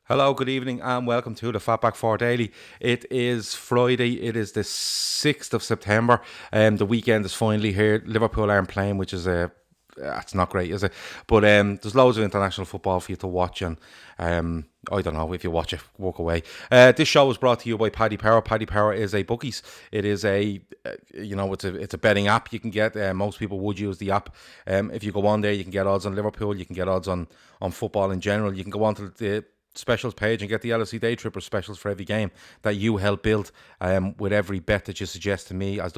Hello, good evening, and welcome to the Fatback 4 Daily. It is Friday, it is the 6th of September, the weekend is finally here. Liverpool aren't playing, which is it's not great, is it? But there's loads of international football for you to watch, and I don't know, if you watch it, walk away. This show is brought to you by Paddy Power. Paddy Power is a bookies. It is it's a betting app you can get. Most people would use the app. If you go on there, you can get odds on Liverpool, you can get odds on football in general. You can go on to the specials page and get the LSE Day Tripper specials for every game that you help build with every bet that you suggest to me as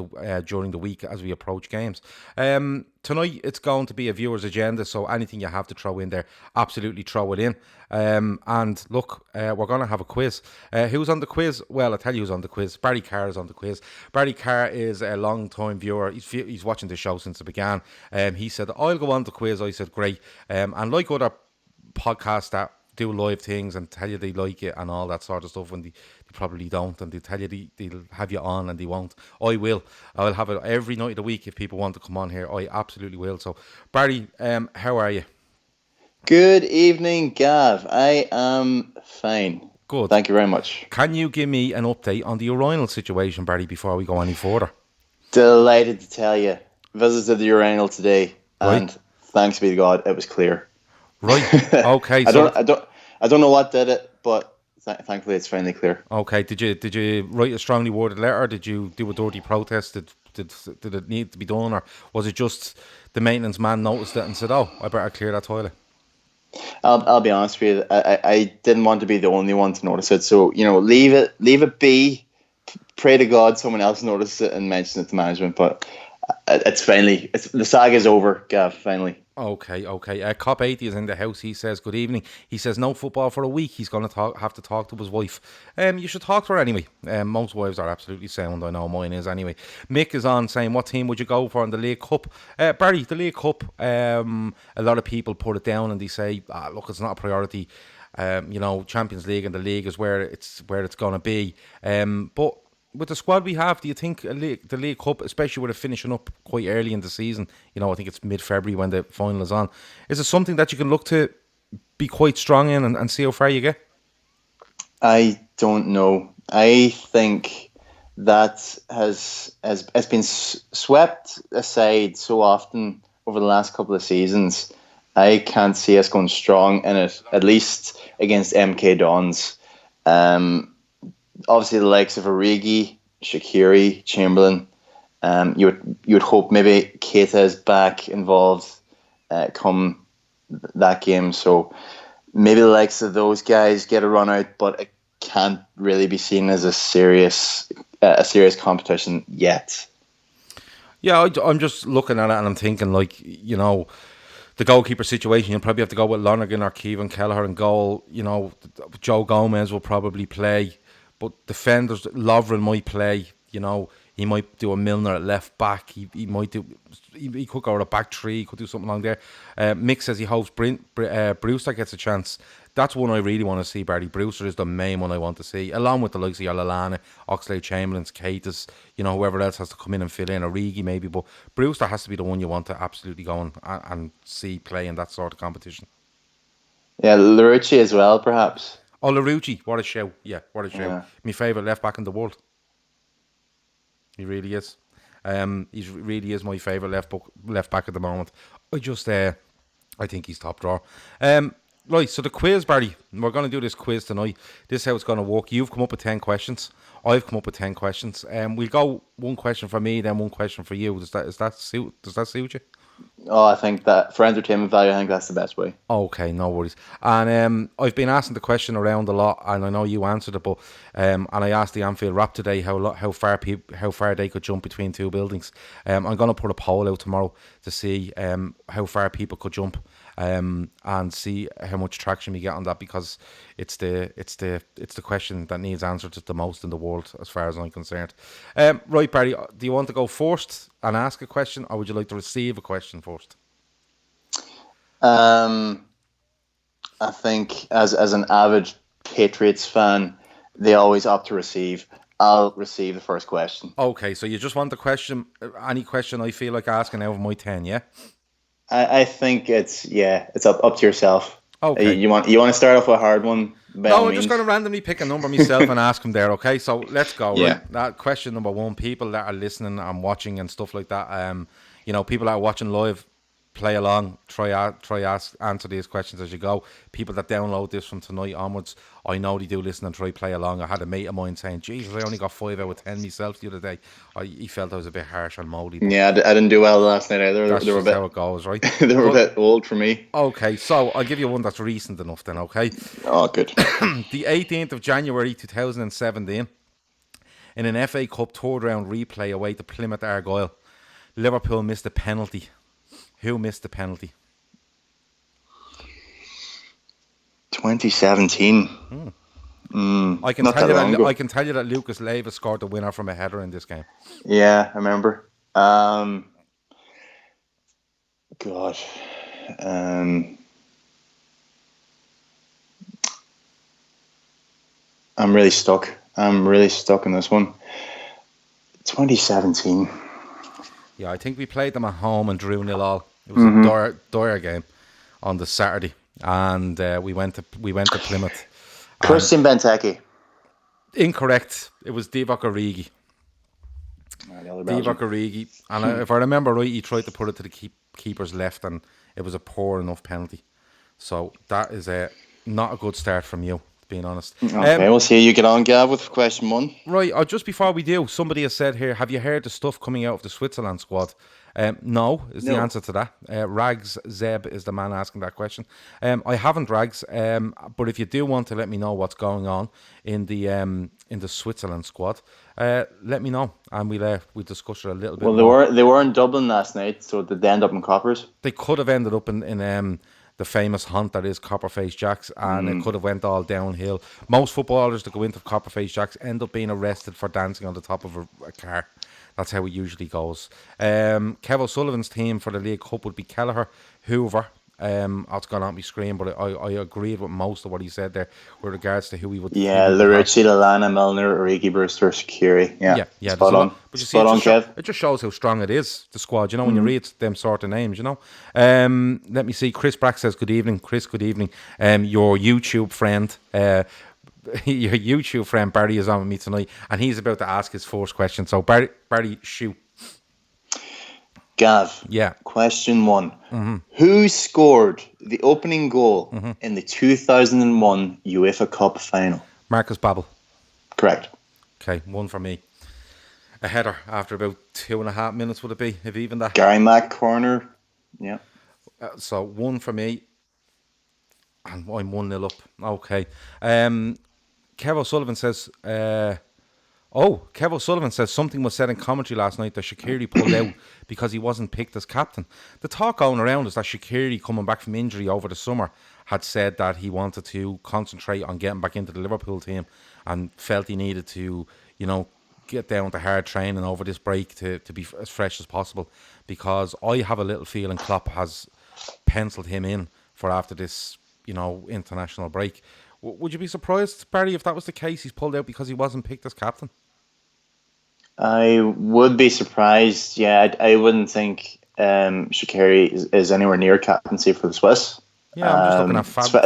during the week as we approach games. Tonight it's going to be a viewer's agenda, so anything you have to throw in there, absolutely throw it in. And look, we're going to have a quiz. Who's on the quiz? Well, I'll tell you who's on the quiz. Barry Carr is on the quiz. Barry Carr is a long-time viewer. He's watching the show since it began. He said, I'll go on the quiz. I said, great. And like other podcasts that do live things and tell you they like it and all that sort of stuff, and they probably don't, and they tell you they'll have you on and they won't. I will have it every night of the week if people want to come on here. I absolutely will. So Barry, how are you? Good evening, Gav. I am fine. Good. Thank you very much. Can you give me an update on the urinal situation, Barry, before we go any further? Delighted to tell you. Visited the urinal today, Right. and thanks be to God, it was clear. Right. Okay. I don't know what did it, but thankfully it's finally clear. Okay. Did you write a strongly worded letter? Did you do a dirty protest? Did it need to be done, or was it just the maintenance man noticed it and said, "Oh, I better clear that toilet"? I'll be honest with you. I didn't want to be the only one to notice it, so leave it be. Pray to God someone else notices it and mentions it to management. But the saga is over, Gav. Finally. Okay. Cop 80 is in the house. He says, good evening. He says, no football for a week. He's going to have to talk to his wife. You should talk to her anyway. Most wives are absolutely sound. I know mine is anyway. Mick is on saying, what team would you go for in the League Cup? Barry, the League Cup, a lot of people put it down and they say, look, it's not a priority. Champions League and the league is where it's going to be. But with the squad we have, do you think the League Cup, especially with it finishing up quite early in the season, I think it's mid-February when the final is on, is it something that you can look to be quite strong in and see how far you get? I don't know. I think that has been swept aside so often over the last couple of seasons. I can't see us going strong in it, at least against MK Dons. Obviously, the likes of Origi, Shaqiri, Chamberlain. You would hope maybe Keita is back involved come that game. So maybe the likes of those guys get a run out, but it can't really be seen as a serious competition yet. Yeah, I'm just looking at it and I'm thinking, the goalkeeper situation, you'll probably have to go with Lonergan or Kevin Kelleher in goal. Joe Gomez will probably play. But defenders, Lovren might play. He might do a Milner at left back. He could go to a back three. He could do something along there. Mick says he hopes Brewster gets a chance. That's one I really want to see, Barry. Brewster is the main one I want to see, along with the likes of Lallana, Oxlade-Chamberlain's, Keitas, whoever else has to come in and fill in, Origi maybe. But Brewster has to be the one you want to absolutely go and see play in that sort of competition. Yeah, Larucci as well, perhaps. Oh, Larucci, what a show. Yeah, what a show. Yeah. My favourite left back in the world. He really is. He really is my favourite left back at the moment. I think he's top drawer. Right, so the quiz, Barry. We're going to do this quiz tonight. This is how it's going to work. You've come up with 10 questions. I've come up with 10 questions. We'll go one question for me, then one question for you. Does that suit you? Oh, I think that for entertainment value, I think that's the best way. Okay, no worries. And I've been asking the question around a lot, and I know you answered it, but and I asked the Anfield Rap today how far they could jump between two buildings. I'm going to put a poll out tomorrow to see how far people could jump, and see how much traction we get on that, because it's the question that needs answered the most in the world, as far as I'm concerned. Right, Barry, do you want to go first and ask a question, or would you like to receive a question first? I think as an avid Patriots fan, they always opt to receive. I'll receive the first question. Okay, so you just want the question, any question I feel like asking out of my 10, yeah? I think it's up to yourself. Okay. You want to start off with a hard one, by No, all I'm just means. going to randomly pick a number myself and ask him there, okay? So let's go, Yeah. right? That question number one, people that are listening and watching and stuff like that, people that are watching live, play along, answer these questions as you go. People that download this from tonight onwards, I know they do listen and try play along. I had a mate of mine saying, Jesus, I only got 5 out of 10 myself the other day. He felt I was a bit harsh on Moldy. Yeah, I didn't do well last night either. That's They were a just bit, how it goes, right? they were a bit old for me. Okay, so I'll give you one that's recent enough then, okay? Oh, good. The 18th of January 2017, in an FA Cup third round replay away to Plymouth Argyle, Liverpool missed a penalty. Who missed the penalty? 2017. I can tell you that Lucas Leiva scored the winner from a header in this game. Yeah, I remember. God. I'm really stuck. In this one. 2017. Yeah, I think we played them at home and drew 0-0. It was a dire game on the Saturday, and we went to Plymouth. Christian Benteke. Incorrect. It was Divock Origi. Divock Origi. And if I remember right, he tried to put it to the keeper's left, and it was a poor enough penalty. So that is not a good start from you, being honest. Okay, we'll see how you get on, Gav, with question one. Right, just before we do, somebody has said here, have you heard the stuff coming out of the Switzerland squad? No, is the answer to that. Rags Zeb is the man asking that question. I haven't, Rags, but if you do want to let me know what's going on in the Switzerland squad, let me know, and we'll discuss it a little bit more. Well, they were in Dublin last night, so did they end up in Coppers? They could have ended up in the famous hunt that is Copperface Jacks, and it could have went all downhill. Most footballers that go into Copperface Jacks end up being arrested for dancing on the top of a car. That's how it usually goes. Kev O'Sullivan's team for the League Cup would be Kelleher, Hoover. It's gone on my screen, but I agreed with most of what he said there with regards to who he would. Yeah, Larucci, Lallana, Milner, Origi, Brewster, Shaqiri. Yeah. Spot on. But you see, Kev. It just shows how strong it is, the squad. You know, when you read them sort of names, you know. Let me see. Chris Brack says, "Good evening, Chris. Good evening. Your YouTube friend." Your YouTube friend Barry is on with me tonight, and he's about to ask his first question. So Barry, shoot. Gav. Yeah. Question one. Who scored the opening goal in the 2001 UEFA Cup final? Marcus Babbel. Correct. Okay, one for me. A header after about 2.5 minutes, would it be, if even that? Gary Mack corner. Yeah. So one for me. And I'm 1-0 up. Okay. Kev O'Sullivan says, Kev O'Sullivan says something was said in commentary last night that Shaqiri pulled out because he wasn't picked as captain. The talk going around is that Shaqiri, coming back from injury over the summer, had said that he wanted to concentrate on getting back into the Liverpool team and felt he needed to, get down to hard training over this break to be as fresh as possible, because I have a little feeling Klopp has penciled him in for after this, international break. Would you be surprised, Barry, if that was the case? He's pulled out because he wasn't picked as captain? I would be surprised. Yeah, I wouldn't think Shaqiri is anywhere near captaincy for the Swiss. Yeah, I'm just looking at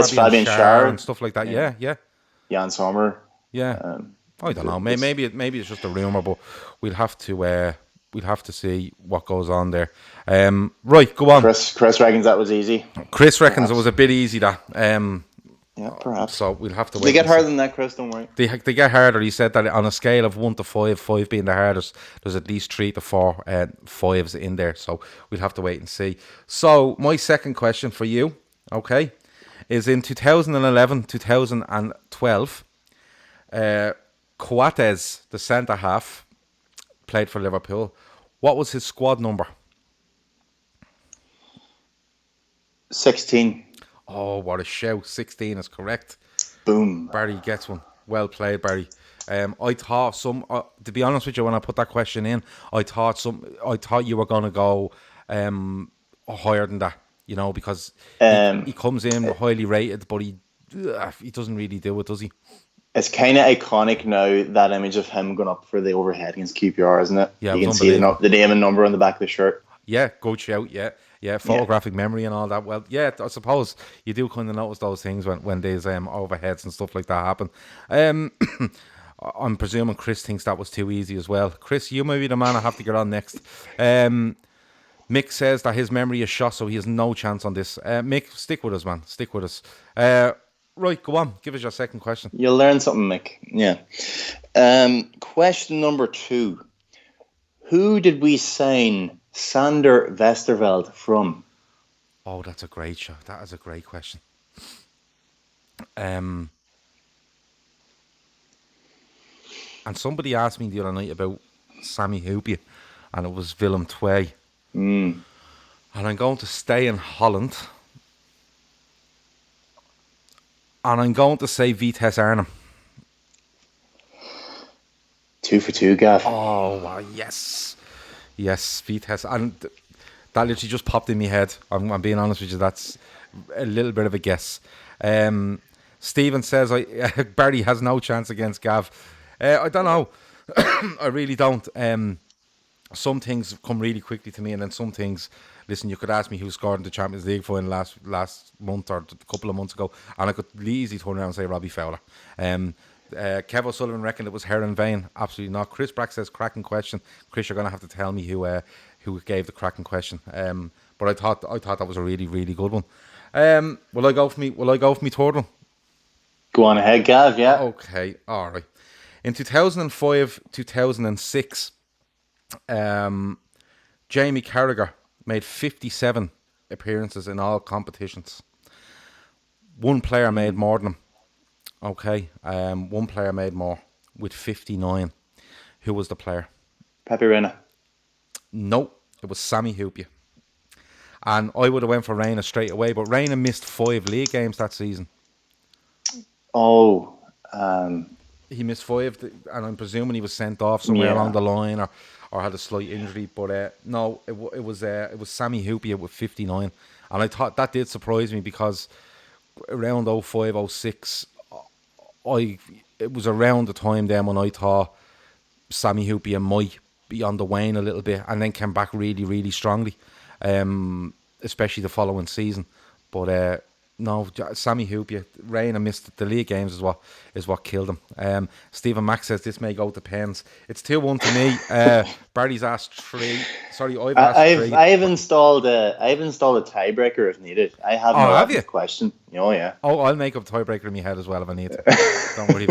Fabian Schär and stuff like that. Yeah. Jan Sommer. Yeah. I don't know. Maybe it's just a rumour, but we'll have to see what goes on there. Right, go on. Chris reckons that was easy. Chris reckons it was a bit easy, that. Yeah, perhaps. So we'll have to wait. They get harder than that, Chris, don't worry. They get harder. He said that on a scale of 1 to 5, 5 being the hardest, there's at least 3 to 4 5s in there. So we'll have to wait and see. So my second question for you, okay, is in 2011, 2012, Coates, the centre half, played for Liverpool. What was his squad number? 16. Oh, what a shout. 16 is correct. Boom. Barry gets one. Well played, Barry. I thought to be honest with you, when I put that question in, I thought you were going to go higher than that, because he comes in highly rated, but he doesn't really do it, does he? It's kind of iconic now, that image of him going up for the overhead against QPR, isn't it? Yeah, you can see the name and number on the back of the shirt. Yeah, good shout, yeah. Yeah, photographic memory and all that. Well, yeah, I suppose you do kind of notice those things when there's overheads and stuff like that happen. I'm presuming Chris thinks that was too easy as well. Chris, you may be the man I have to get on next. Mick says that his memory is shot, so he has no chance on this. Mick, stick with us, man. Stick with us. Right, go on. Give us your second question. You'll learn something, Mick. Yeah. Question number 2. Who did we sign Sander Westerveld from? Oh, that's a great shot. That is a great question. And somebody asked me the other night about Sammy Hoopia, and it was Willem Twee. And I'm going to stay in Holland. And I'm going to say Vitesse Arnhem. 2 for 2, Gav. Oh, wow, yes. Yes, Vitesse. And that literally just popped in my head. I'm being honest with you. That's a little bit of a guess. Stephen says Barry has no chance against Gav. I don't know. I really don't. Some things come really quickly to me, and then some things, listen, you could ask me who scored in the Champions League final last month or a couple of months ago, and I could easily turn around and say Robbie Fowler. Kev O'Sullivan reckoned it was Heron Vane. Absolutely not. Chris Brack says cracking question. Chris, you're going to have to tell me who gave the cracking question. But I thought that was a really, really good one. Will I go for me third one? Go on ahead, Gav. Yeah. Okay. All right. In 2005, 2006. Jamie Carragher made 57 appearances in all competitions. One player made more than him. Okay. One player made more with 59. Who was the player? Pepe Reina. No, it was Sammy Hoopia. And I would have went for Reina straight away, but Reina missed 5 league games that season. Oh. He missed 5, and I'm presuming he was sent off somewhere along the line, or had a slight injury. But no, it was Sammy Hoopia with 59, and I thought that did surprise me because around 05, 06, it was around the time then when I thought Sammy Hoopia might be on the wane a little bit, and then came back really, really strongly, especially the following season. But no, Sammy Hoopia, Reina missed the league games is what killed him. Stephen Mack says this may go to pens. It's 2-1 to me. Barry's asked 3. Sorry, I've asked 3. I've installed a tiebreaker if needed. I have no have you? question. Oh yeah. Oh, I'll make up a tiebreaker in my head as well if I need to. Don't worry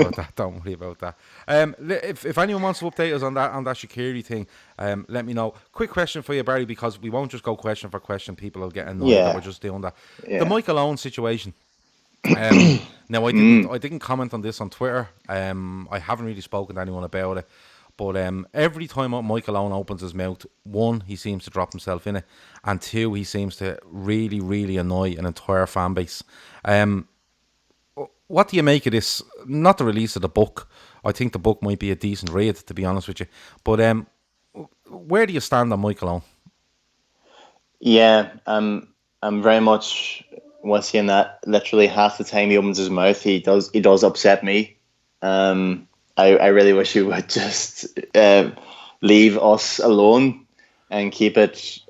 about that. If anyone wants to update us on that Shaqiri thing, let me know. Quick question for you, Barry, because we won't just go question for question. People will get annoyed that we're just doing that. The Michael Owen situation. Now I didn't comment on this on Twitter. I haven't really spoken to anyone about it. But every time Michael Owen opens his mouth, 1, he seems to drop himself in it, and 2, he seems to really, really annoy an entire fan base. What do you make of this? Not the release of the book. I think the book might be a decent read, to be honest with you. But where do you stand on Michael Owen? Yeah, I'm very much with you in that. Literally half the time he opens his mouth, he does upset me. I really wish he would just leave us alone and keep it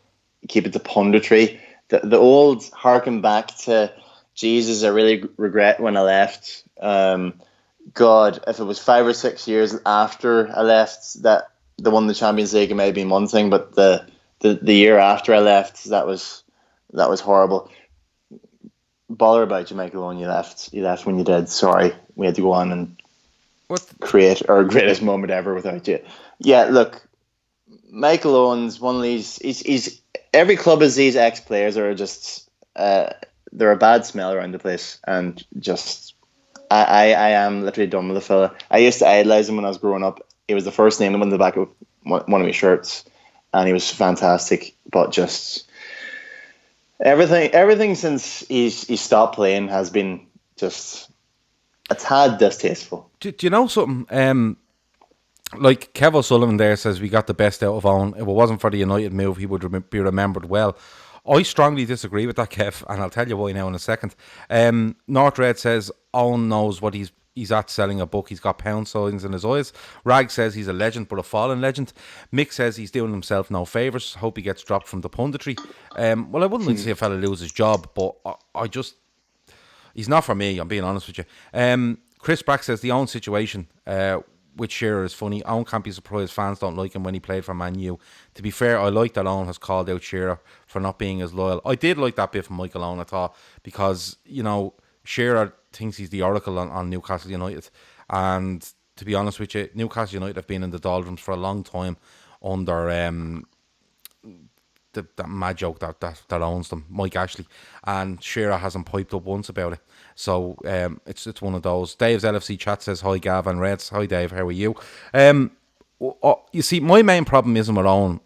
to punditry. The old harken back to Jesus, I really regret when I left. God, if it was 5 or 6 years after I left that they won the Champions League, it may have been one thing, but the year after I left, that was horrible. Bother about you, Michael Owen. You left when you did. Sorry, we had to go on and create our greatest moment ever without you. Yeah, look, Michael Owen's one of these. He's every club has these ex-players that are just they're a bad smell around the place, and just I am literally done with the fella. I used to idolize him when I was growing up. He was the first name that went on the back of one of my shirts, and he was fantastic. But just everything since he stopped playing has been just a tad distasteful. Do you know something? Like Kev O'Sullivan there says, we got the best out of Owen. If it wasn't for the United move, he would be remembered well. I strongly disagree with that, Kev, and I'll tell you why now in a second. North Red says Owen knows what he's he's at selling a book. He's got pound signs in his eyes. Rag says he's a legend, but a fallen legend. Mick says he's doing himself no favours. Hope he gets dropped from the punditry. Well, I wouldn't like to see a fella lose his job, but I just... He's not for me, I'm being honest with you. Chris Brack says the Owen situation with Shearer is funny. Owen can't be surprised fans don't like him when he played for Man U. To be fair, I like that Owen has called out Shearer for not being as loyal. I did like that bit from Michael Owen, I thought, because, you know, Shearer thinks he's the oracle on Newcastle United. And to be honest with you, Newcastle United have been in the doldrums for a long time under that mad joke that owns them, Mike Ashley, and Shearer hasn't piped up once about it. So it's one of those. Dave's LFC chat says, hi Gav and Reds. Hi Dave, how are you? You see, my main problem isn't with Owen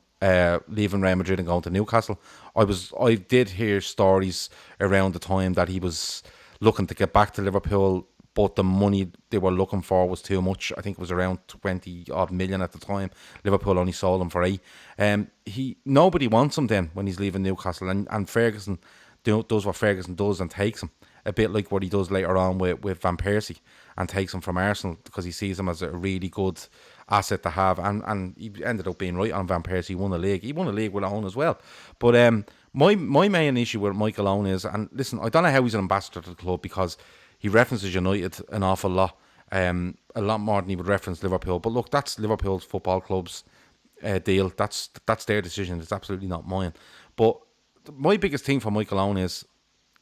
leaving Real Madrid and going to Newcastle. I did hear stories around the time that he was looking to get back to Liverpool, but the money they were looking for was too much. I think it was around 20 odd million at the time. Liverpool only sold him for 8. Nobody wants him then when he's leaving Newcastle, and Ferguson does what Ferguson does and takes him, a bit like what he does later on with Van Persie, and takes him from Arsenal because he sees him as a really good asset to have, and he ended up being right on Van Persie. He won a league with Owen as well. But my main issue with Michael Owen is, and listen, I don't know how he's an ambassador to the club, because he references United an awful lot, a lot more than he would reference Liverpool. But look, that's Liverpool's football club's deal. That's their decision. It's absolutely not mine. But my biggest thing for Michael Owen is,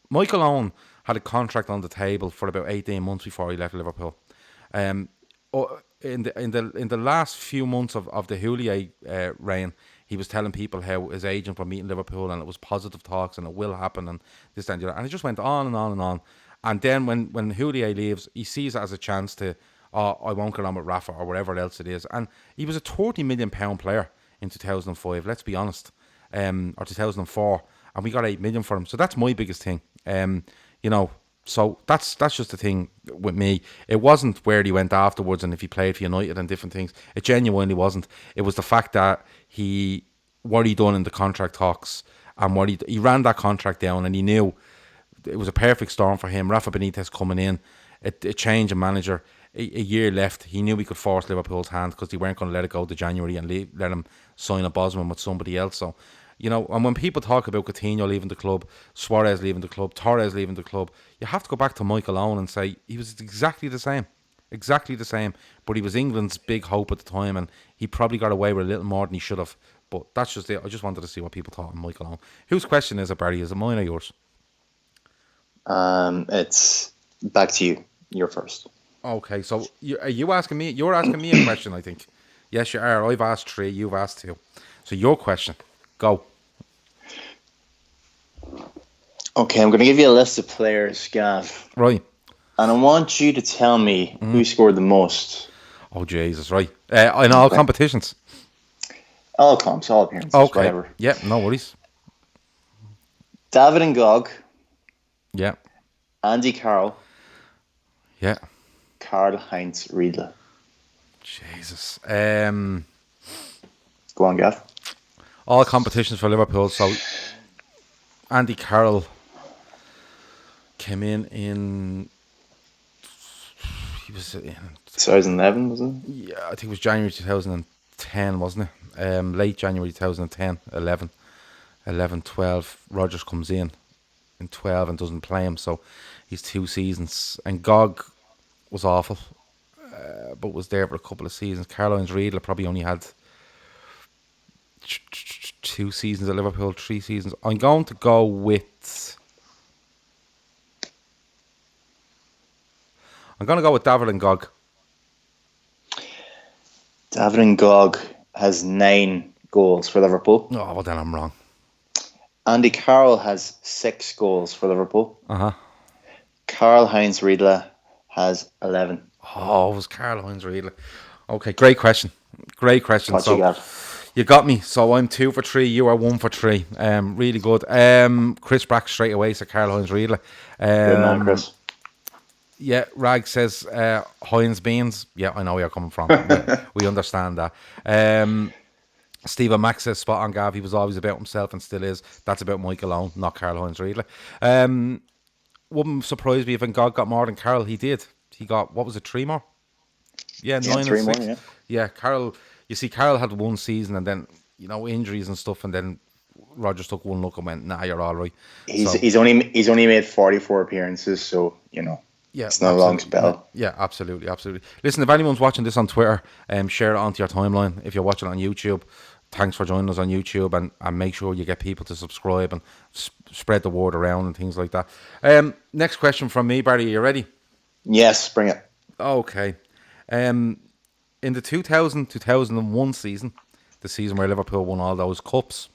Michael Owen had a contract on the table for about 18 months before he left Liverpool. In the last few months of the Houllier reign, he was telling people how his agent were meeting Liverpool and it was positive talks and it will happen and this and that. And it just went on and on and on. And then when Houllier leaves, he sees it as a chance to, I won't get on with Rafa or whatever else it is. And he was a £30 million player in 2005, let's be honest, or 2004. And we got 8 million for him. So that's my biggest thing. You know, so that's just the thing with me. It wasn't where he went afterwards and if he played for United and different things. It genuinely wasn't. It was the fact that what he done in the contract talks, and what he ran that contract down, and he knew it was a perfect storm for him. Rafa Benitez coming in, a change of manager, a year left. He knew he could force Liverpool's hand because they weren't going to let it go to January and let him sign a Bosman with somebody else. So, you know, and when people talk about Coutinho leaving the club, Suarez leaving the club, Torres leaving the club, you have to go back to Michael Owen and say he was exactly the same. But he was England's big hope at the time, and he probably got away with a little more than he should have. But that's just it. I just wanted to see what people thought of Michael Owen. Whose question is it, Barry? Is it mine or yours? It's back to you. You're first. Okay, so are you asking me? You're asking me a question, I think. Yes, you are. I've asked 3. You've asked 2. So your question. Go. Okay, I'm going to give you a list of players, Gav. Right. And I want you to tell me who scored the most. Oh, Jesus, right. In all competitions? All comps, all appearances, whatever. Yeah, no worries. David Ngog. Yeah. Andy Carroll. Yeah. Karl-Heinz Riedle. Jesus. Go on, Gav. All competitions for Liverpool. So Andy Carroll came in. He was in 2011, wasn't it? Yeah, I think it was January 2010, wasn't it? Late January 2010, 11, 12. Rodgers comes in 12 and doesn't play him, so he's 2 seasons. And Gog was awful, but was there for a couple of seasons. Karl-Heinz Riedle probably only had 2 seasons at Liverpool, 3 seasons. I'm going to go with David Ngog. David Ngog has 9 goals for Liverpool. Oh, well then I'm wrong. Andy Carroll has 6 goals for Liverpool. Karl-Heinz Riedle has 11. Oh, it was Karl-Heinz Riedle. Okay, great question. What so you got? You got me. So I'm 2 for 3. You are 1 for 3. Really good. Chris Brack straight away. So Karl-Heinz Riedle. Good man, Chris. Yeah, Rag says Heinz Beans. Yeah, I know where you're coming from. we understand that. Stephen Mack says spot on, Gav. He was always about himself and still is. That's about Michael Owen, not Karl-Heinz Riedle. Wouldn't surprise me if Ngog got more than Carroll. He did. he got, what was it, 3 more? Yeah, Yeah, 9 three and more. 6. Yeah. Yeah, Carroll. You see, Carroll had one season, and then injuries and stuff, and then Rodgers took one look and went, "Nah, you're all right." So He's only made 44 appearances, so yeah, it's not a long absolutely. spell. Yeah, absolutely, absolutely. Listen, if anyone's watching this on Twitter, share it onto your timeline. If you're watching on YouTube, thanks for joining us on YouTube, and make sure you get people to subscribe and spread the word around and things like that. Next question from me, Barry. Are you ready? Yes, bring it. Okay. In the 2000-2001 season, the season where Liverpool won all those cups,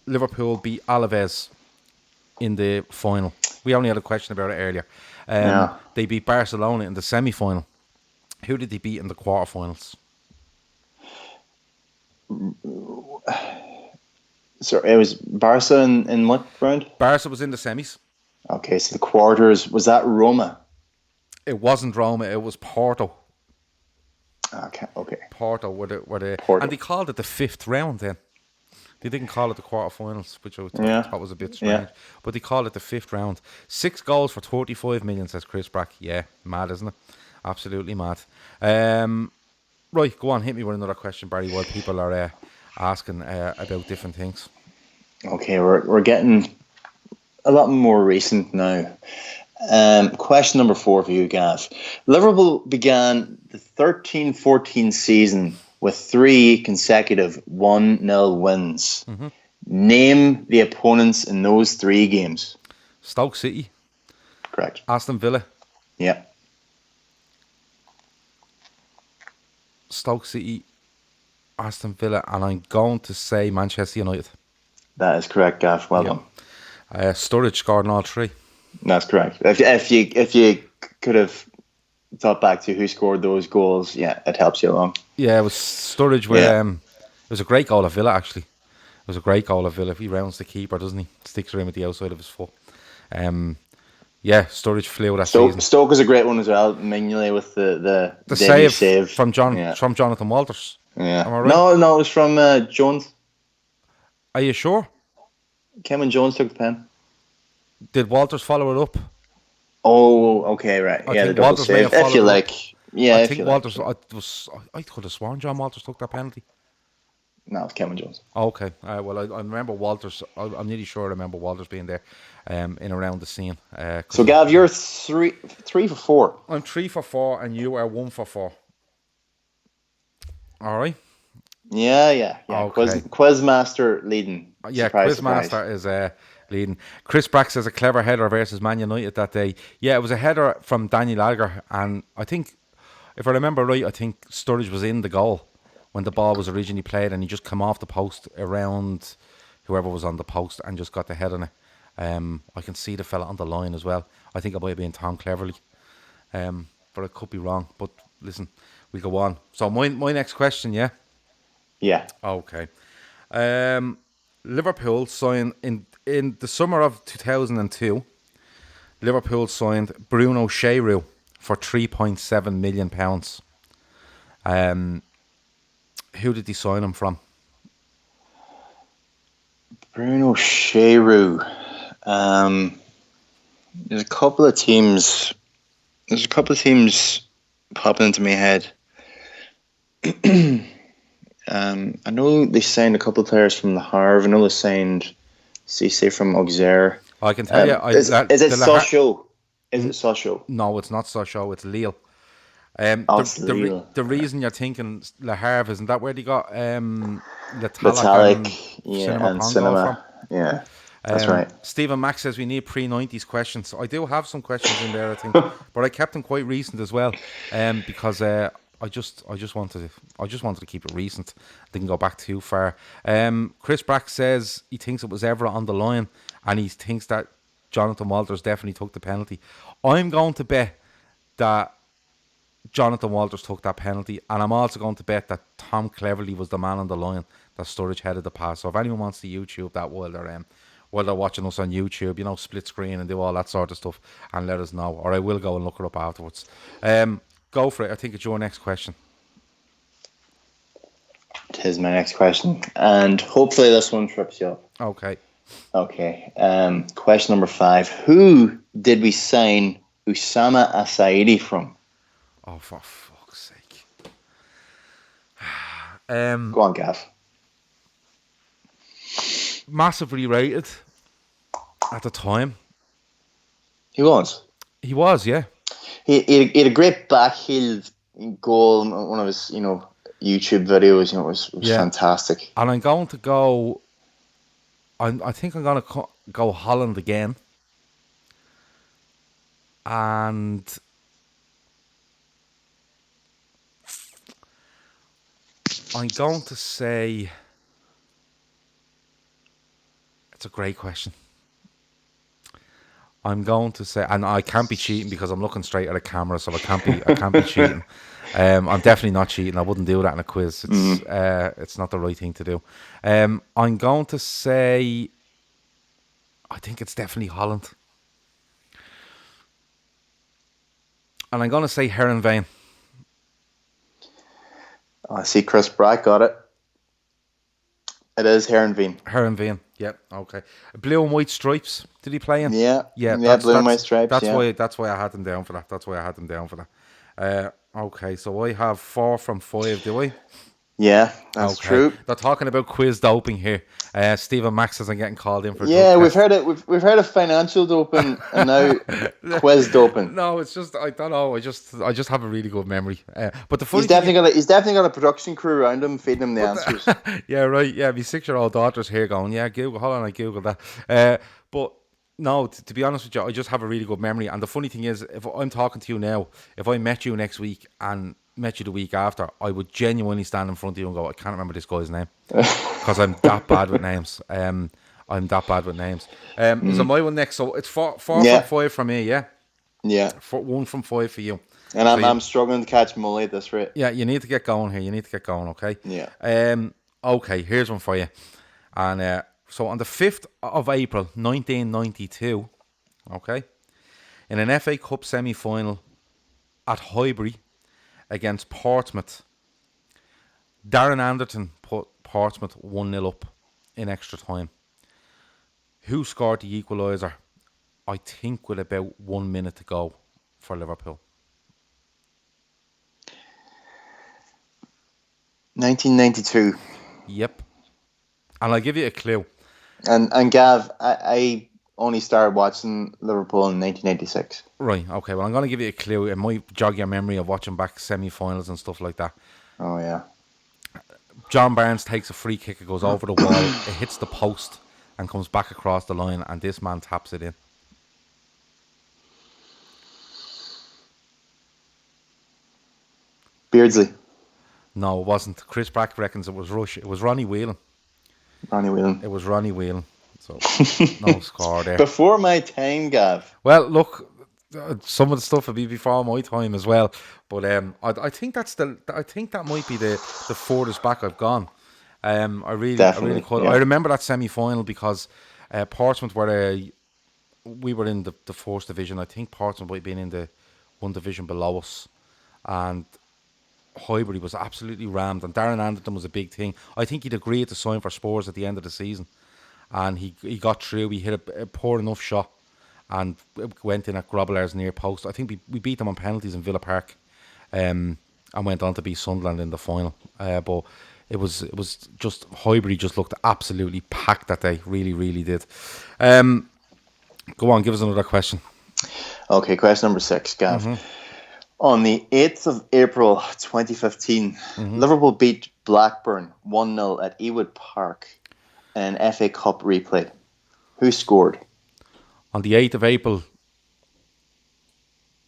Liverpool beat Alaves in the final. We only had a question about it earlier. Yeah. They beat Barcelona in the semi-final. Who did they beat in the quarterfinals? So it was Barca in what round? Barca was in the semis. Okay, so the quarters, was that Roma? It wasn't Roma. It was Porto. Okay. Porto Porto. and they called it the fifth round then. They didn't call it the quarterfinals, which I thought was a bit strange. Yeah. But they called it the fifth round. 6 goals for 35 million, says Chris Brack. Yeah, mad, isn't it? Absolutely mad. Right, go on, hit me with another question, Barry, while people are asking about different things. Okay, we're getting a lot more recent now. Question number 4 for you, Gav. Liverpool began the 13-14 season with 3 consecutive 1-0 wins. Mm-hmm. Name the opponents in those 3 games. Stoke City. Correct. Aston Villa. Yeah. Stoke City, Aston Villa, and I'm going to say Manchester United. That is correct, Gav. Well done. Sturridge scored in all 3. That's correct. If you could have thought back to who scored those goals, yeah, it helps you along. Yeah, it was Sturridge with it was a great goal of Villa, actually. It was a great goal of Villa. He rounds the keeper, doesn't he? Sticks her in with the outside of his foot. Sturridge flew that season. Stoke is a great one as well. Mignolet with the save from Jonathan Walters. Yeah. Am I right? No, it was from Jones. Are you sure? Kevin Jones took the pen. Did Walters follow it up? Oh, okay, right. I the think double Walters save, may have if you followed like. Yeah, I think Walters. I could have sworn John Walters took that penalty. No, it's Kevin Jones. Okay. Well, I remember Walters. I'm nearly sure I remember Walters being there, in around the scene. So, Gav, you're 3 for 4. I'm 3 for 4, and you are 1 for 4. All right. Yeah. Okay. Quizmaster leading. Yeah, Surprise. Quizmaster is leading. Chris Brack says a clever header versus Man United that day. Yeah, it was a header from Daniel Alger, and I think, if I remember right, I think Sturridge was in the goal when the ball was originally played, and he just come off the post around whoever was on the post and just got the head on it. I can see the fella on the line as well. I think it might have been Tom Cleverly, but I could be wrong. But listen, we go on. So my next question, yeah? Yeah. Okay. Liverpool signed in the summer of 2002. Liverpool signed Bruno Shaqiri for £3.7 million. Who did he sign him from? Bruno Shaqiri. There's a couple of teams. Popping into my head. I know they signed a couple of players from the Harv. I know they signed Cisse from Auxerre. I can tell you. Is it Sochaux? Is it Sochaux? No, it's not Sochaux. It's Lille. Lille. The reason you're thinking Le Havre, isn't that where they got Letalic and Cinema from? Yeah, that's right. Stephen Mack says we need pre-90s questions. I do have some questions in there, I think, but I kept them quite recent as well, because I just wanted to keep it recent. Didn't go back too far. Chris Brack says he thinks it was Everett on the line, and he thinks that Jonathan Walters definitely took the penalty. I'm going to bet that Jonathan Walters took that penalty, and I'm also going to bet that Tom Cleverly was the man on the line that Sturridge headed the pass. So if anyone wants to YouTube that while they're watching us on YouTube, split screen and do all that sort of stuff, and let us know, or I will go and look it up afterwards. Go for it. I think it's your next question. It is my next question, and hopefully this one trips you up. Okay. Question number 5. Who did we sign Usama Asaidi from? Oh, for fuck's sake. Go on, Gav. Massively rated at the time. He was. He was, yeah. He had a great backheel goal in one of his, YouTube videos. It was fantastic. And I'm going to go. I think I'm going to go Holland again. And I'm going to say. It's a great question. I'm going to say, and I can't be cheating because I'm looking straight at a camera, so I can't be cheating. I'm definitely not cheating. I wouldn't do that in a quiz. It's not the right thing to do. I'm going to say, I think it's definitely Holland, and I'm going to say Herenveen. I see Chris Brack got it. It is Herenveen. Herenveen. Yep. Okay. Blue and white stripes. Did he play in? Yeah. Yeah. Blue and white stripes. That's why I had them down for that. Okay. So I have 4 from 5. Do I? Yeah, that's true. They're talking about quiz doping here. Stephen Max says I'm getting called in for. Yeah, we've heard it. We've heard of financial doping and now quiz doping. No, it's just I don't know. I just have a really good memory. But the funny he's definitely got a production crew around him feeding him the answers. Yeah, right. Yeah, my 6-year-old daughter's here going. Yeah, Google. Hold on, I googled that. But no, to be honest with you, I just have a really good memory. And the funny thing is, if I'm talking to you now, if I met you next week and met you the week after, I would genuinely stand in front of you and go, I can't remember this guy's name because I'm that bad with names. Is it my one next? So it's 4 from 5 from me, yeah? Yeah. 1 from 5 for you. And I'm struggling to catch Mully at this rate. Yeah, you need to get going here. Okay? Yeah. Okay, here's one for you. And so on the 5th of April, 1992, okay, in an FA Cup semi-final at Highbury against Portsmouth, Darren Anderton put Portsmouth 1-0 up in extra time. Who scored the equaliser? I think with about 1 minute to go for Liverpool. 1992. Yep. And I'll give you a clue. And Gav, I only started watching Liverpool in 1996. Right, okay. Well, I'm going to give you a clue. It might jog your memory of watching back semi-finals and stuff like that. Oh, yeah. John Barnes takes a free kick. It goes over the wall. It hits the post and comes back across the line. And this man taps it in. Beardsley. No, it wasn't. Chris Brack reckons it was Rush. It was Ronnie Whelan. It was Ronnie Whelan. So, no score there. Before my time, Gav. Well, look, some of the stuff will be before my time as well. But I think that might be the furthest back I've gone. I really could. Yeah. I remember that semi-final because Portsmouth we were in the first division. I think Portsmouth might have been in the one division below us, and Highbury was absolutely rammed, and Darren Anderton was a big thing. I think he'd agreed to sign for Spurs at the end of the season, and he got through. He hit a poor enough shot and went in at Grobbelaar's near post. I think we beat them on penalties in Villa Park, and went on to beat Sunderland in the final. But it was just Highbury just looked absolutely packed that day. Really, really did. Go on, give us another question. Okay, question number 6, Gav. Mm-hmm. On the 8th of April 2015, Liverpool beat Blackburn 1-0 at Ewood Park in an FA Cup replay. Who scored? On the 8th of April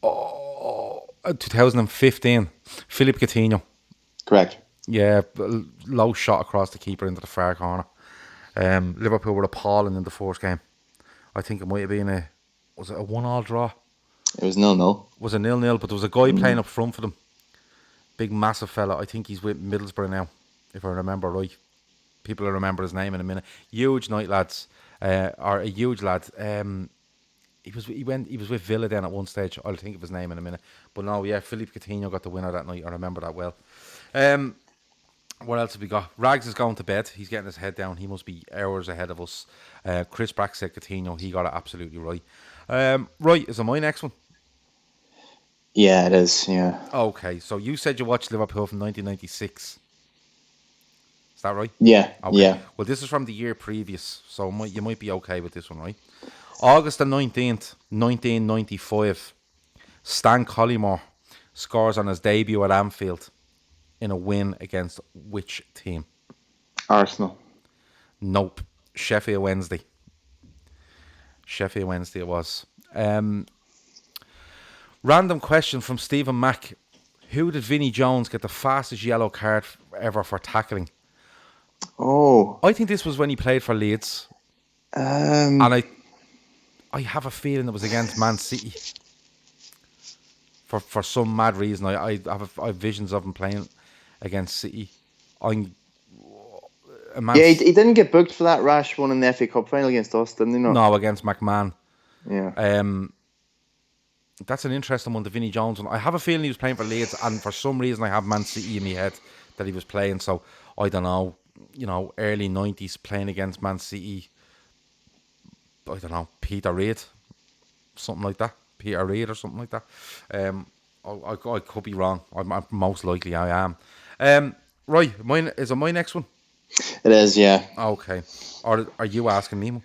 2015, Philippe Coutinho. Correct. Yeah, low shot across the keeper into the far corner. Liverpool were appalling in the first game. I think it might have been was it a 1-1 draw? It was 0-0. Was a 0-0, but there was a guy playing up front for them. Big, massive fella. I think he's with Middlesbrough now, if I remember right. People will remember his name in a minute. Huge night, lads. Or a huge lad. He was with Villa then at one stage. I'll think of his name in a minute. But no, yeah, Philippe Coutinho got the winner that night. I remember that well. What else have we got? Rags is going to bed. He's getting his head down. He must be hours ahead of us. Chris Brack said Coutinho. He got it absolutely right. Right, is it my next one? Yeah, it is. Yeah. Okay, so you said you watched Liverpool from 1996. Is that right? Yeah. Okay. Yeah. Well, this is from the year previous, so you might be okay with this one, right? August the 19th, 1995. Stan Collymore scores on his debut at Anfield in a win against which team? Arsenal. Nope. Sheffield Wednesday. Sheffield Wednesday it was. Random question from Stephen Mack. Who did Vinnie Jones get the fastest yellow card ever for tackling? Oh. I think this was when he played for Leeds. Um. And I have a feeling it was against Man City. For some mad reason. I have visions of him playing against City. I'm a man. Yeah, he didn't get booked for that rash one in the FA Cup final against us, didn't he? No, against McMahon. Yeah. That's an interesting one, the Vinnie Jones one. I have a feeling he was playing for Leeds, and for some reason I have Man City in my head that he was playing. So I don't know. Early 90s playing against Man City. I don't know, Peter Reid, something like that. Peter Reid or something like that. I could be wrong. I'm most likely I am. Right, is it my next one? It is, yeah. Okay. Or are you asking me?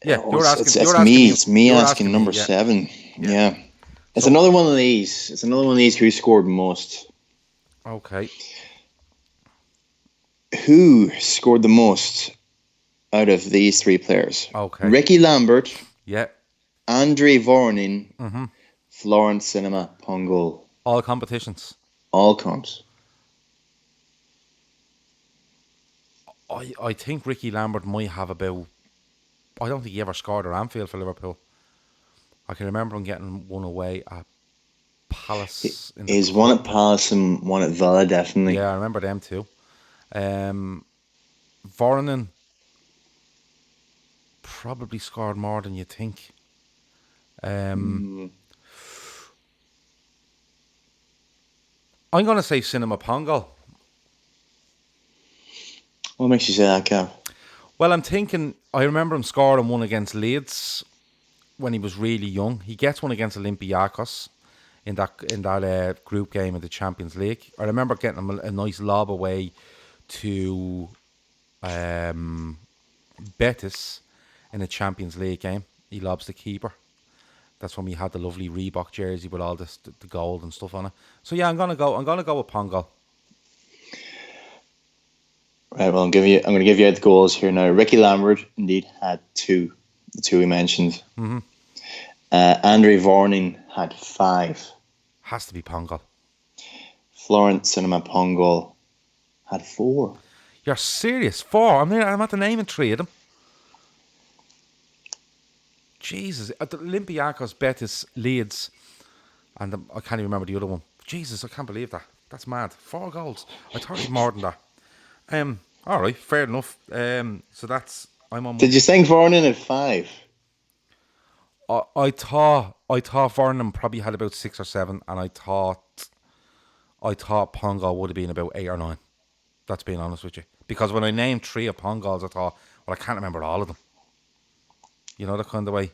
Yeah, Oh, you're asking. it's You're me. asking me. It's me You're asking number me, yeah. 7. Yeah. It's So- another one of these. It's another one of these who scored most. Okay. Who scored the most out of these 3 players? Okay. Ricky Lambert, Yeah. Andre Vornin, Florent Cinema Pongol. All competitions. All comps. I think Ricky Lambert might have about. I don't think he ever scored at Anfield for Liverpool. I can remember him getting one away at Palace. He's one at Palace and one at Villa, definitely. Yeah, I remember them too. Vornin probably scored more than you think. I'm going to say Cinema Pongo. What makes you say that, Cav? Well, I'm thinking, I remember him scoring one against Leeds when he was really young. He gets one against Olympiacos in that group game in the Champions League. I remember getting him a nice lob away to Betis in a Champions League game. He lobs the keeper. That's when we had the lovely Reebok jersey with all the gold and stuff on it. So yeah, I'm gonna go with Pongo. Right, well, I'm going to give you out the goals here now. Ricky Lambert indeed had 2, the 2 we mentioned. Mm-hmm. Andre Vornin had 5. Has to be Pongo. Florent Cinema Pongol had 4. You're serious? 4? I'm at the naming 3 of them. Jesus, at the Olympiacos, Betis, Leeds, and I can't even remember the other one. Jesus, I can't believe that. That's mad. 4 goals. I thought it was more than that. All right, fair enough. So that's I'm on. Did you think Vornin had 5? I thought Vernon probably had about 6 or 7, and I thought Pongo would have been about 8 or 9. That's being honest with you, because when I named 3 of Pongos, I thought, well, I can't remember all of them. You know, that kind of way.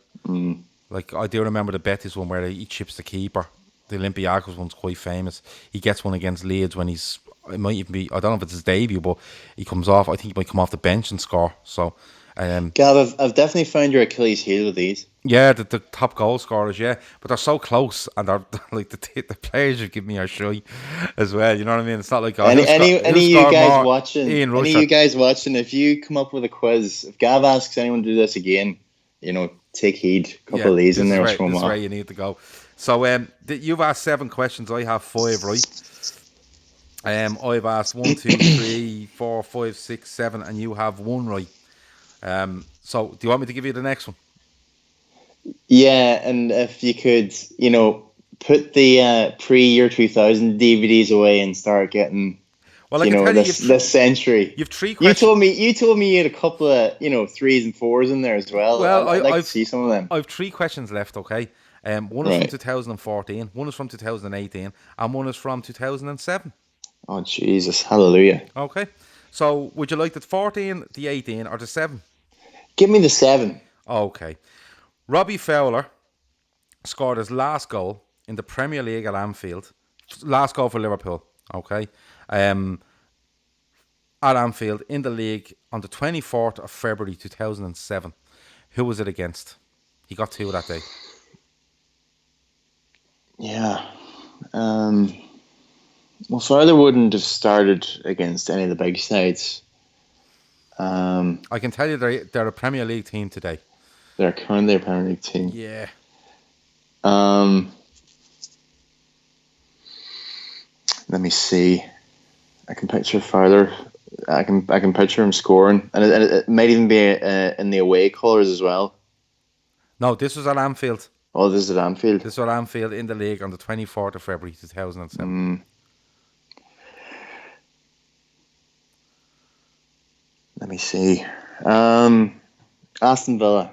Like, I do remember the Betis one where he chips the keeper. The Olympiacos one's quite famous. He gets one against Leeds when it might even be, I don't know if it's his debut, but he comes off, I think he might come off the bench and score. So, Gav, I've definitely found your Achilles heel with these. Yeah, the top goal scorers, yeah. But they're so close, and they're like the players you give me are shy as well. You know what I mean? It's not like Any of you guys watching, if you come up with a quiz, if Gav asks anyone to do this again, take heed. A couple of these in there. This is where you need to go. So you've asked 7 questions. I have 5, right? I've asked 1, 2, 3, 4, 5, 6, 7, and you have 1 right. So do you want me to give you the next one? Yeah, and if you could, put the pre-year 2000 DVDs away and start getting, this century. You've 3 questions. You told me you had a couple of, 3s and 4s in there as well. Well, I'd like to see some of them. I have 3 questions left, okay? One is from 2014, one is from 2018, and one is from 2007. Oh, Jesus. Hallelujah. Okay. So, would you like the 14, the 18, or the 7? Give me the 7. Okay. Robbie Fowler scored his last goal in the Premier League at Anfield. Last goal for Liverpool, okay? At Anfield in the league on the 24th of February 2007. Who was it against? He got 2 that day. Yeah. Well, Farther wouldn't have started against any of the big sides. I can tell you they're a Premier League team today. They're currently a Premier League team. Yeah. Let me see. I can picture Farther. I can picture him scoring, and it might even be in the away colours as well. No, this was at Anfield. Oh, this is at Anfield. This was at Anfield in the league on the 24th of February 2007. Let me see. Aston Villa.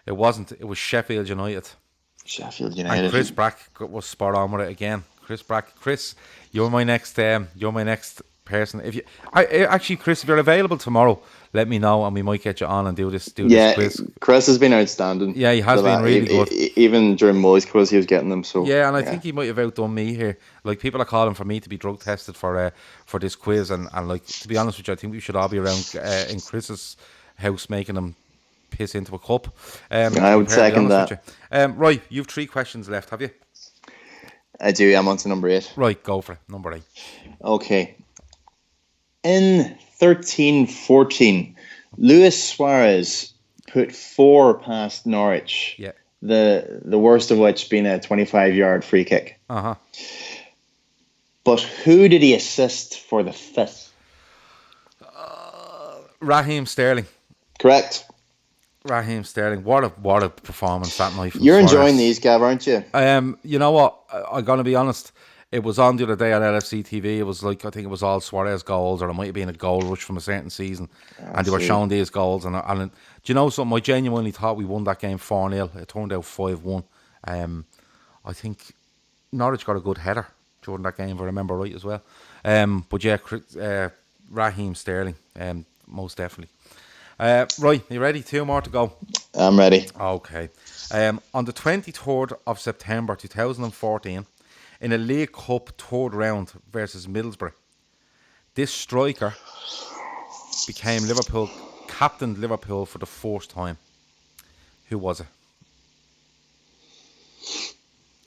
It wasn't. It was Sheffield United. Sheffield United. And Chris Brack was spot on with it again. Chris, you're my next person. If you, actually, Chris, if you're available tomorrow, let me know and we might get you on and do this quiz. Chris has been outstanding. Yeah, he has been really good. Even during Molly's quiz, he was getting them. So yeah, and I think he might have outdone me here. Like, people are calling for me to be drug tested for this quiz, and like, to be honest with you, I think we should all be around in Chris's house making him piss into a cup. I would second that. Right, you've 3 questions left, have you? I do. I'm on to number 8. Right, go for it. Number 8. Okay. In 13-14, Luis Suarez put 4 past Norwich. Yeah. The worst of which being a 25-yard free kick. Uh-huh. But who did he assist for the 5th? Raheem Sterling. Correct. Raheem Sterling. What a performance that night from You're Suarez. enjoying these, Gav, aren't you? You know what? I'm going to be honest. It was on the other day on LFC TV. It was like, I think it was all Suarez goals, or it might have been a goal rush from a certain season. And they were showing these goals. And do you know something? I genuinely thought we won that game 4-0. It turned out 5-1. I think Norwich got a good header during that game, if I remember right as well. But yeah, Raheem Sterling, most definitely. Right, you ready? 2 more to go. I'm ready. Okay. On the 23rd of September 2014, in a League Cup 3rd round versus Middlesbrough, this striker captained Liverpool for the first time. Who was it?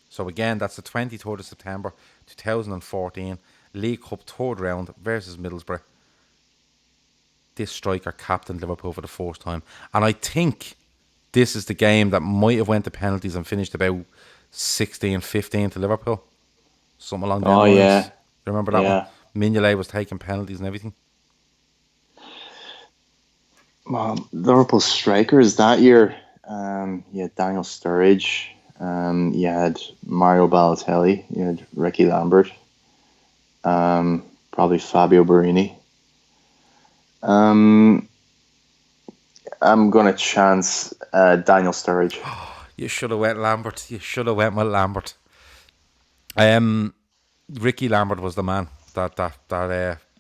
So again, that's the 23rd of September 2014, League Cup 3rd round versus Middlesbrough. This striker captained Liverpool for the first time. And I think this is the game that might have went to penalties and finished about 16-15 to Liverpool. Something along those lines. Oh, yeah. Remember that one? Mignolet was taking penalties and everything. Well, Liverpool strikers that year, you had Daniel Sturridge, you had Mario Balotelli, you had Ricky Lambert, probably Fabio Borini. I'm going to chance Daniel Sturridge. You should have went Lambert. You should have went with Lambert. Ricky Lambert was the man that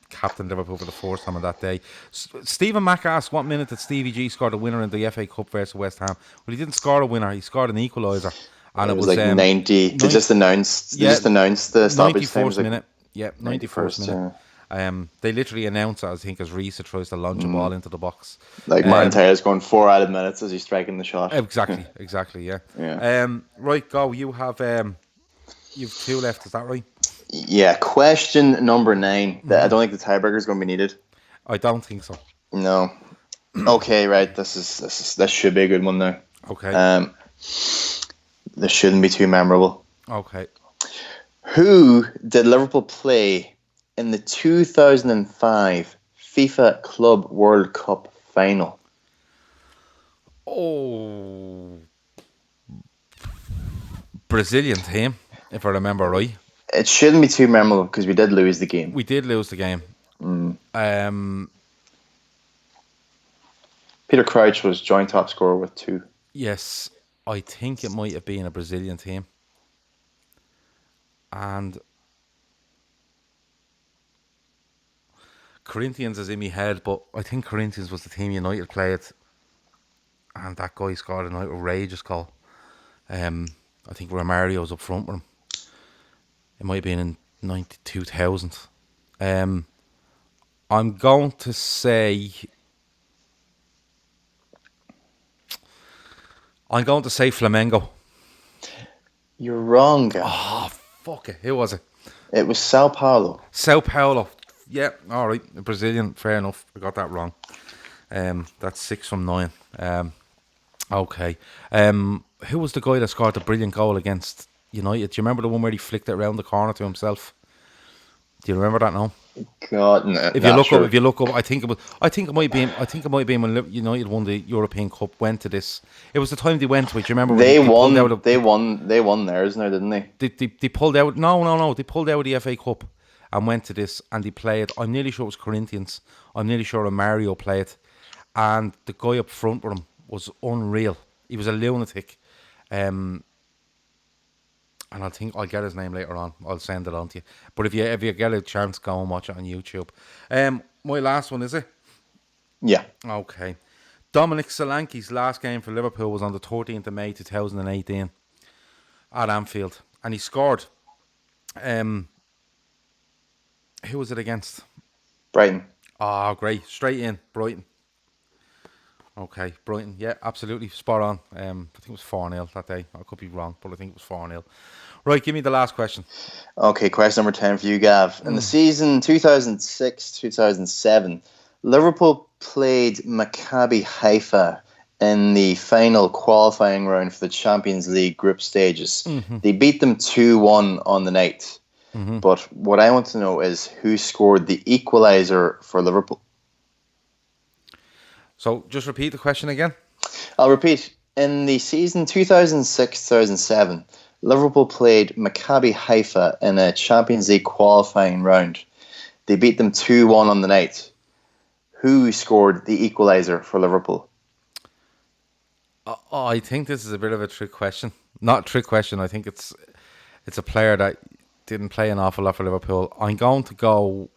captained Liverpool for the first time on that day. Stephen Mack asked what minute did Stevie G score the winner in the FA Cup versus West Ham. Well, he didn't score a winner. He scored an equaliser. And it was like 90. They just announced the stoppage time. 91st minute. Yeah, 91st minute. Yeah. They literally announced it, I think, as Reece tries to launch a ball into the box. Like Martin Tyler's going 4 added minutes as he's striking the shot. Exactly, yeah. Right, go. You have you've 2 left, is that right? Yeah, question number 9. I don't think the tiebreaker is going to be needed. I don't think so. No. Okay, right. This should be a good one now. Okay. This shouldn't be too memorable. Okay. Who did Liverpool play in the 2005 FIFA Club World Cup final? Oh, Brazilian team, if I remember right. It shouldn't be too memorable because we did lose the game. We did lose the game. Peter Crouch was joint top scorer with 2. Yes, I think it might have been a Brazilian team. And Corinthians is in my head, but I think Corinthians was the team United played. And that guy scored an outrageous goal. I think Romario's up front with him. It might have been in 2000. I'm going to say Flamengo. You're wrong, Gav. Oh, fuck it. Who was it? It was Sao Paulo. Sao Paulo. Yeah, all right. Brazilian. Fair enough. I got that wrong. That's 6 from 9. Okay. Who was the guy that scored the brilliant goal against United? Do you remember the one where he flicked it around the corner to himself? Do you remember that now? God, no, If you look up, I think it might be when United won the European Cup. Went to this. It was the time they went to it. Do you remember? They won. They won theirs now, didn't they? They pulled out. No. They pulled out of the FA Cup and went to this, and they played. I'm nearly sure it was Corinthians. I'm nearly sure Mario played, and the guy up front with him was unreal. He was a lunatic. And I'll get his name later on. I'll send it on to you. But if you get a chance, go and watch it on YouTube. My last one, is it? Yeah. Okay. Dominic Solanke's last game for Liverpool was on the 13th of May 2018 at Anfield, and he scored. Who was it against? Brighton. Oh, great. Straight in. Brighton. Okay, Brighton. Yeah, absolutely. Spot on. I think it was 4-0 that day. I could be wrong, but I think it was 4-0. Right, give me the last question. Okay, question number 10 for you, Gav. In the season 2006-2007, Liverpool played Maccabi Haifa in the final qualifying round for the Champions League group stages. Mm-hmm. They beat them 2-1 on the night. Mm-hmm. But what I want to know is who scored the equaliser for Liverpool? So, just repeat the question again. I'll repeat. In the season 2006-2007, Liverpool played Maccabi Haifa in a Champions League qualifying round. They beat them 2-1 on the night. Who scored the equaliser for Liverpool? I think this is a bit of a trick question. Not a trick question. I think it's a player that didn't play an awful lot for Liverpool. I'm going to go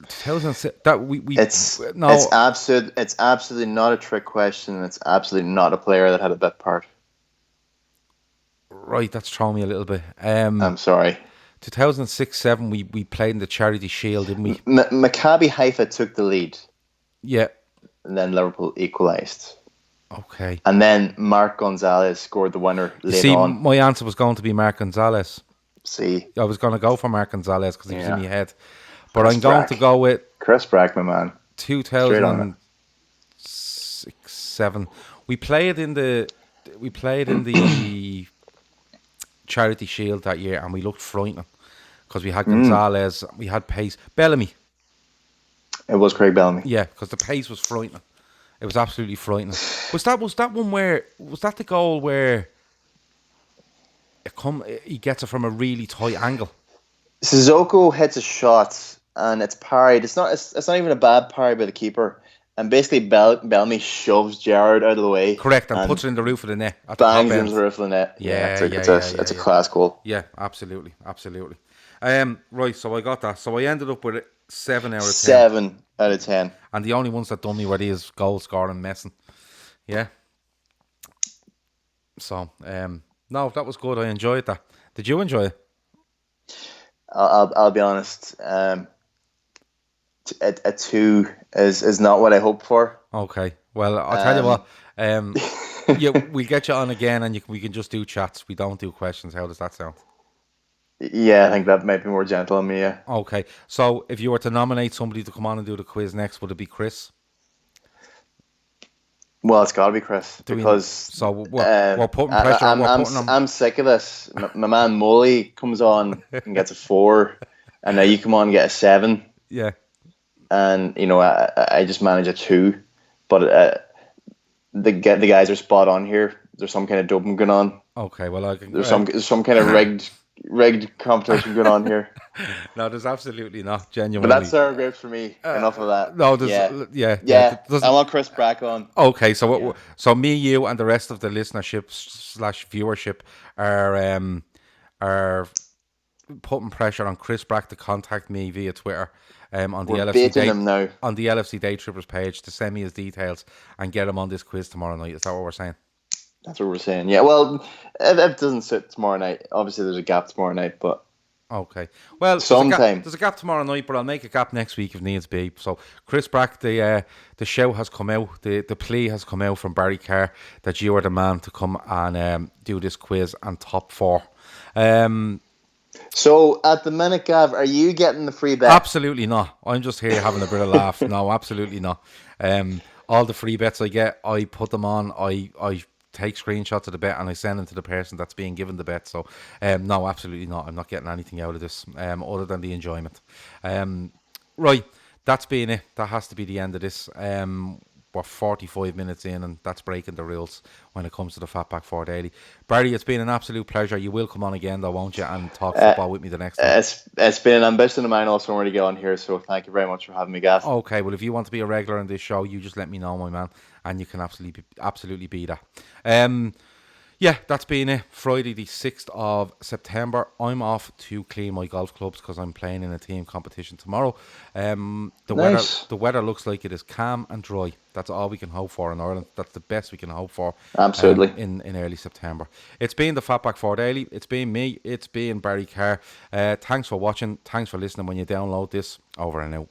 2006. It's absolutely not a trick question. It's absolutely not a player that had a bit part. Right, that's throwing me a little bit. I'm sorry. 2006-07, we played in the Charity Shield, didn't we? Maccabi Haifa took the lead. Yeah. And then Liverpool equalised. Okay. And then Mark Gonzalez scored the winner later on. My answer was going to be Mark Gonzalez. See? I was going to go for Mark Gonzalez because he was in my head. But I'm going to go with Chris Brack, my man. 2006-07. We played in the Charity Shield that year, and we looked frightening because we had Gonzalez, we had pace. Bellamy. It was Craig Bellamy. Yeah, because the pace was frightening. It was absolutely frightening. Was that the goal where he gets it from a really tight angle? Sissoko hits a shot and it's parried. It's not even a bad parry by the keeper. And basically Bellamy shoves Gerrard out of the way. Correct, and puts it in the roof of the net. Bangs into the roof of the net. It's a class goal. Yeah, absolutely. Right, so I got that. So I ended up with 7 out of 10. 7 out of 10. And the only ones that done me were these goal scoring messing. Yeah. So, no, that was good. I enjoyed that. Did you enjoy it? I'll be honest. A 2 is not what I hoped for. Okay. Well, I'll tell you what. Yeah, we'll get you on again, and we can just do chats. We don't do questions. How does that sound? Yeah, I think that might be more gentle on me. Yeah. Okay. So, if you were to nominate somebody to come on and do the quiz next, would it be Chris? Well, it's got to be Chris because we're putting pressure on. I'm sick of this. My man Molly comes on and gets a 4, and now you come on and get a 7. Yeah. And I just manage a 2, but the guys are spot on here. There's some kind of doping going on. Okay, well there's some kind of rigged competition going on here. No, there's absolutely not. Genuinely. But that's sour grapes for me. Enough of that. No, yeah. I want Chris Brack on. Okay, so so me, you, and the rest of the listenership / viewership are putting pressure on Chris Brack to contact me via Twitter. on the We're LFC baiting Day him now. on the LFC Day Trippers page to send me his details and get him on this quiz tomorrow night. Is that what we're saying? That's what we're saying. Yeah, well, if it doesn't sit tomorrow night, obviously there's a gap tomorrow night, but Okay. Well, sometime. there's a gap tomorrow night, but I'll make a gap next week if needs be. So, Chris Brack, the show has come out. The plea has come out from Barry Carr that you are the man to come and do this quiz and top four. So at the minute, Gav, are you getting the free bet? Absolutely not. I'm just here having a bit of laugh. No, absolutely not. All the free bets I get, I put them on. I take screenshots of the bet and I send them to the person that's being given the bet. So, no, absolutely not. I'm not getting anything out of this other than the enjoyment. Right, that's been it. That has to be the end of this. We're 45 minutes in, and that's breaking the rules when it comes to the Fatback 4 Daily. Barry, it's been an absolute pleasure. You will come on again, though, won't you, and talk football with me the next time? It's been an ambition of mine also to get on here, so thank you very much for having me, Gav. Okay, well, if you want to be a regular on this show, you just let me know, my man, and you can absolutely be that. Yeah, that's been it. Friday the 6th of September. I'm off to clean my golf clubs because I'm playing in a team competition tomorrow. Nice. The weather looks like it is calm and dry. That's all we can hope for in Ireland. That's the best we can hope for. Absolutely. In early September. It's been the Fatback 4 Daily. It's been me. It's been Barry Carr. Thanks for watching. Thanks for listening when you download this. Over and out.